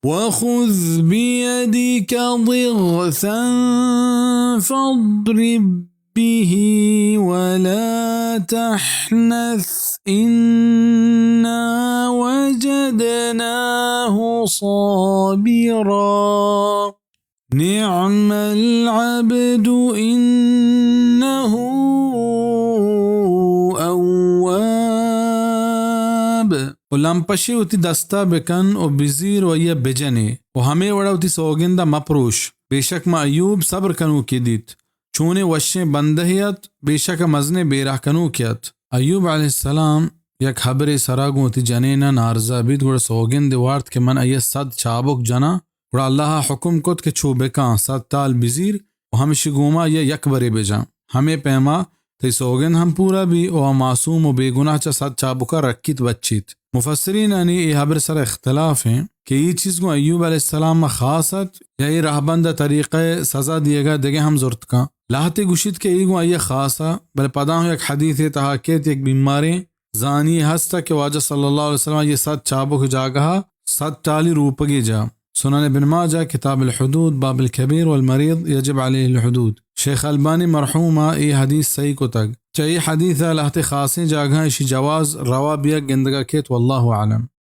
وخذ بيدك ضغثا فاضرب به ولا تحنث إنا وجدناه صابرا نعم العبد إنه أواب ولمپشی ہوتی دستا بکن و بزیر و یہ بجنے و ہمیں وڑاوتی سوگندہ مپروش بیشک ما ایوب صبر کنو کی دیت چونے وشیں بندہیت بیشک مزنے بیرہ کنو کیت ایوب علیہ السلام یک خبر سراغوں تی جنینا نارزا بید گوڑا سوگند وارد کہ من ایہ 100 چابک جنا گوڑا اللہ حکم کت کہ چو بکان 100 تال بزیر و ہمشی گوما یہ یک بری بجان ہمیں پیما تی سوگند ہم پورا بھی و معصوم و بے گناہ چا 100 چابکا رکیت بچیت مفسرین انی یہ خبر سر اختلاف ہیں کہ یہ چیز کو ایوب علیہ السلام میں خاصت یا یہ رہبندہ طریقہ سزا دیے گا دگے ہم زورت کا لاہتے گوشید کہ یہ یہ خاصا بل پدا ہوں ایک حدیث تحاکیت ایک بیماری زانی ہستا کہ واجہ صلی اللہ علیہ وسلم یہ 100 چابک جاگہا 100 ٹالی روپگی جا سنن ابن ماجہ کتاب الحدود باب الکبیر والمریض یجب علیہ الحدود شیخ البانی مرحومہ یہ حدیث صحیح کو تک چاہیے حدیث لاہتے خاصیں جاگہاں اسی جواز روا بیا گندگا کیت واللہ عالم